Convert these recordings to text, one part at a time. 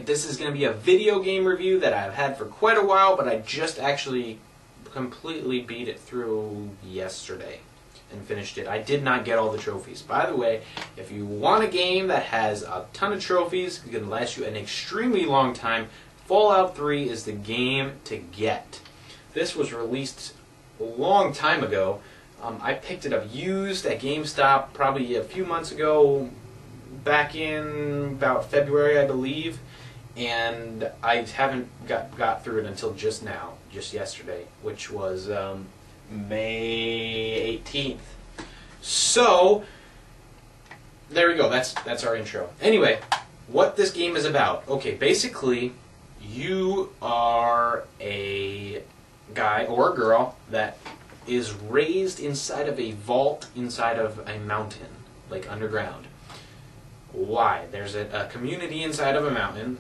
This is going to be a video game review that I've had for quite a while, but I just actually completely beat it through yesterday and finished it. I did not get all the trophies. By the way, if you want a game that has a ton of trophies, it can last you an extremely long time, Fallout 3 is the game to get. This was released a long time ago. I picked it up used at GameStop probably a few months ago, back in about February, I believe, and I haven't got through it until just now, just yesterday, which was May 18th. So there we go. That's our intro. Anyway, what this game is about. Okay, basically, you are a guy or a girl that is raised inside of a vault inside of a mountain, like underground. Why? There's a community inside of a mountain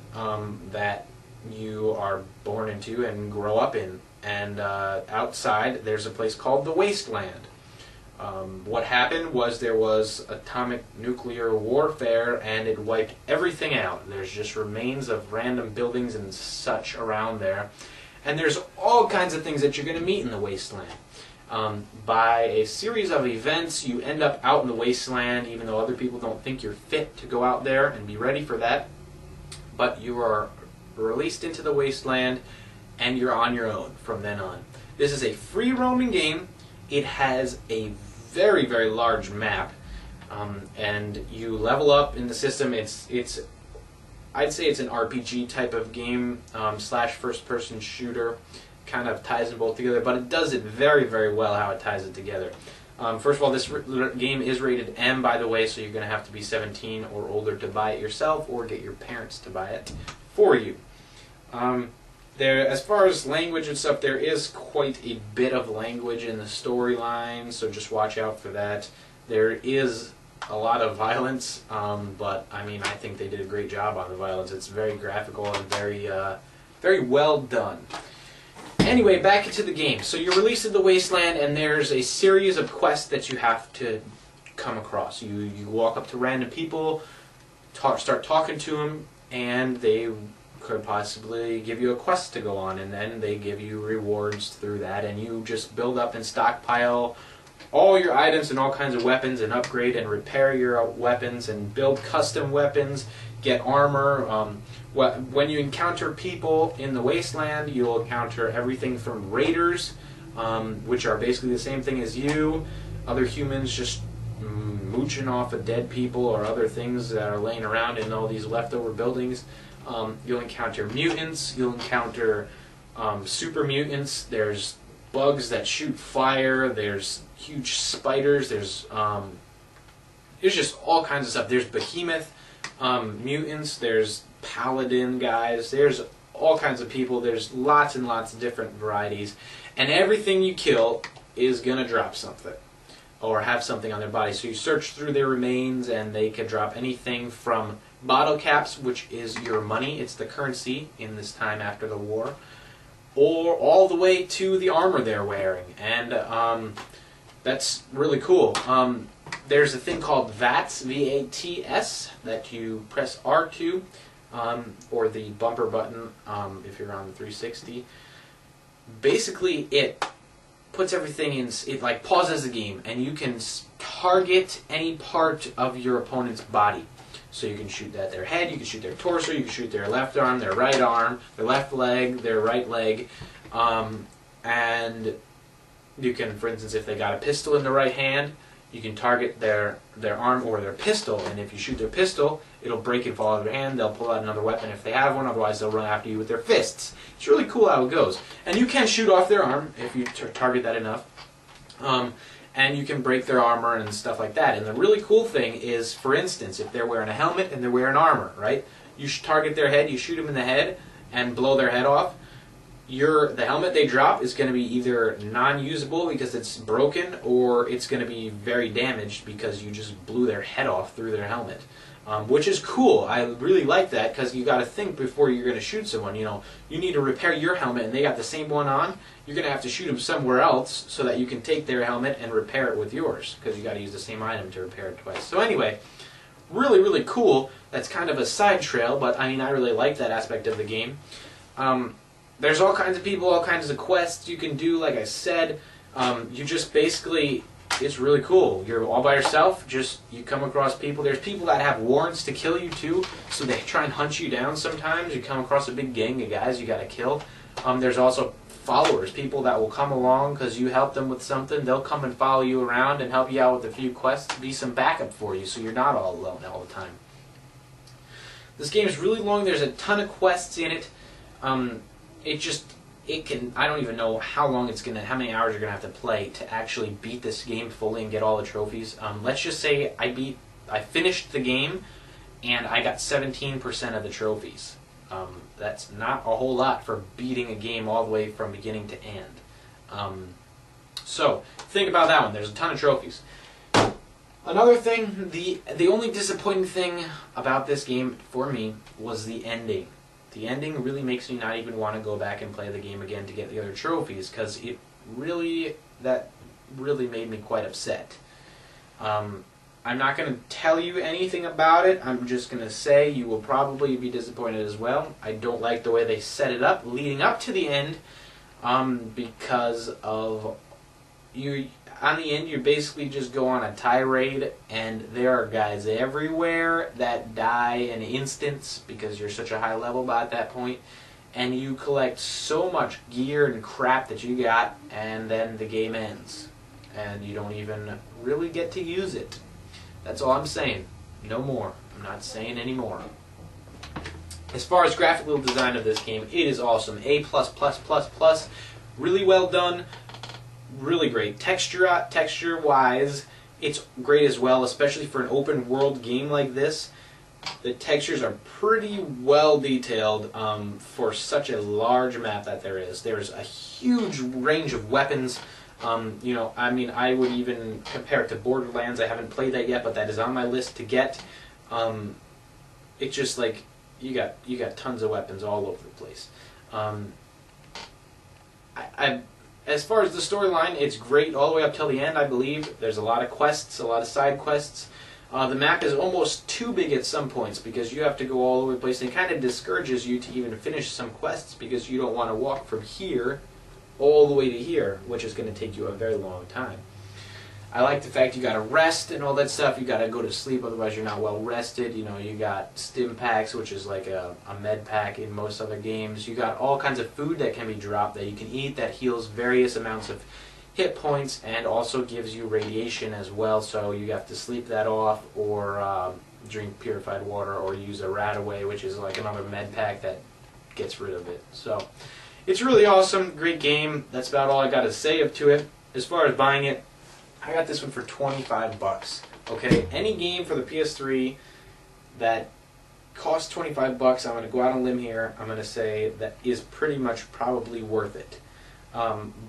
that you are born into and grow up in. And outside, there's a place called the Wasteland. What happened was there was atomic nuclear warfare, and it wiped everything out. There's just remains of random buildings and such around there. And there's all kinds of things that you're going to meet in the Wasteland. By a series of events, you end up out in the Wasteland, even though other people don't think you're fit to go out there and be ready for that. But you are released into the Wasteland, and you're on your own from then on. This is a free roaming game. It has a very, very large map, and you level up in the system. I'd say it's an RPG type of game slash first-person shooter. Kind of ties them both together, but it does it very, very well how it ties it together. First of all, this game is rated M, by the way, so you're going to have to be 17 or older to buy it yourself, or get your parents to buy it for you. As far as language and stuff, there is quite a bit of language in the storyline, so just watch out for that. There is a lot of violence, but I mean, I think they did a great job on the violence. It's very graphical and very, very well done. Anyway, back into the game. So you're released in the Wasteland, and there's a series of quests that you have to come across. You walk up to random people, start talking to them, and they could possibly give you a quest to go on, and then they give you rewards through that, and you just build up and stockpile all your items and all kinds of weapons, and upgrade and repair your weapons, and build custom weapons, get armor. When you encounter people in the Wasteland, you'll encounter everything from raiders, which are basically the same thing as you, other humans just mooching off of dead people or other things that are laying around in all these leftover buildings. You'll encounter mutants, you'll encounter super mutants, there's bugs that shoot fire, there's huge spiders, there's just all kinds of stuff. There's behemoth mutants, there's paladin guys, there's all kinds of people, there's lots and lots of different varieties, and everything you kill is going to drop something or have something on their body. So you search through their remains, and they can drop anything from bottle caps, which is your money, it's the currency in this time after the war, or all the way to the armor they're wearing, and that's really cool. There's a thing called VATS, V-A-T-S, that you press R2, or the bumper button if you're on the 360. Basically, it puts everything in, it like pauses the game, and you can target any part of your opponent's body. So you can shoot at their head, you can shoot their torso, you can shoot their left arm, their right arm, their left leg, their right leg, and you can, for instance, if they got a pistol in the right hand, you can target their arm or their pistol, and if you shoot their pistol, it'll break and fall out of their hand. They'll pull out another weapon if they have one, otherwise they'll run after you with their fists. It's really cool how it goes. And you can shoot off their arm if you target that enough. And you can break their armor and stuff like that. And the really cool thing is, for instance, if they're wearing a helmet and they're wearing armor, right? You target their head, you shoot them in the head, and blow their head off. The helmet they drop is going to be either non-usable because it's broken, or it's going to be very damaged because you just blew their head off through their helmet. Which is cool. I really like that, because you got to think before you're going to shoot someone. You know, you need to repair your helmet, and they got the same one on. You're going to have to shoot them somewhere else so that you can take their helmet and repair it with yours, because you got to use the same item to repair it twice. So anyway, really, really cool. That's kind of a side trail, but I mean, I really like that aspect of the game. There's all kinds of people, all kinds of quests you can do, like I said. You just basically, it's really cool. You're all by yourself, you come across people. There's people that have warrants to kill you too, so they try and hunt you down sometimes. You come across a big gang of guys you gotta kill. There's also followers, people that will come along because you help them with something. They'll come and follow you around and help you out with a few quests, be some backup for you so you're not all alone all the time. This game is really long. There's a ton of quests in it. I don't even know how many hours you're gonna have to play to actually beat this game fully and get all the trophies. Let's just say I finished the game and I got 17% of the trophies. That's not a whole lot for beating a game all the way from beginning to end. So think about that one. There's a ton of trophies. Another thing, the only disappointing thing about this game for me was the ending. The ending really makes me not even want to go back and play the game again to get the other trophies, because that really made me quite upset. I'm not going to tell you anything about it. I'm just going to say you will probably be disappointed as well. I don't like the way they set it up leading up to the end, because of on the end you basically just go on a tirade, and there are guys everywhere that die in instants because you're such a high level by that point, and you collect so much gear and crap that you got, and then the game ends and you don't even really get to use it. That's all I'm saying. No more. I'm not saying any more. As far as graphical design of this game, it is awesome. A++++. Really well done. Really great. Texture-wise, it's great as well, especially for an open world game like this. The textures are pretty well detailed for such a large map that there is. There's a huge range of weapons. You know, I mean, I would even compare it to Borderlands. I haven't played that yet, but that is on my list to get. It's just like you got tons of weapons all over the place. As far as the storyline, it's great all the way up till the end, I believe. There's a lot of quests, a lot of side quests. The map is almost too big at some points because you have to go all over the place, and it kind of discourages you to even finish some quests because you don't want to walk from here all the way to here, which is going to take you a very long time. I like the fact you got to rest and all that stuff. You got to go to sleep, otherwise you're not well rested. You know, you got stim packs, which is like a med pack in most other games. You got all kinds of food that can be dropped that you can eat that heals various amounts of hit points and also gives you radiation as well. So you have to sleep that off, or drink purified water, or use a Radaway, which is like another med pack that gets rid of it. So it's really awesome, great game. That's about all I got to say to it. As far as buying it, I got this one for 25 bucks. Okay, any game for the PS3 that costs 25 bucks, I'm going to go out on a limb here. I'm going to say that is pretty much probably worth it.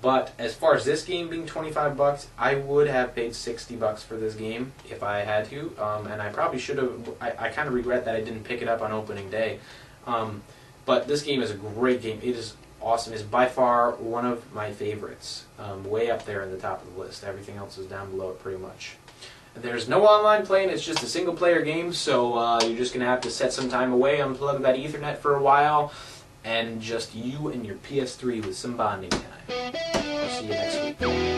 But as far as this game being 25 bucks, I would have paid 60 bucks for this game if I had to. And I probably should have. I kind of regret that I didn't pick it up on opening day. But this game is a great game. It is awesome. It's by far one of my favorites. Way up there in the top of the list. Everything else is down below it pretty much. There's no online playing. It's just a single player game, so you're just going to have to set some time away, unplug that Ethernet for a while, and just you and your PS3 with some bonding time. I'll see you next week.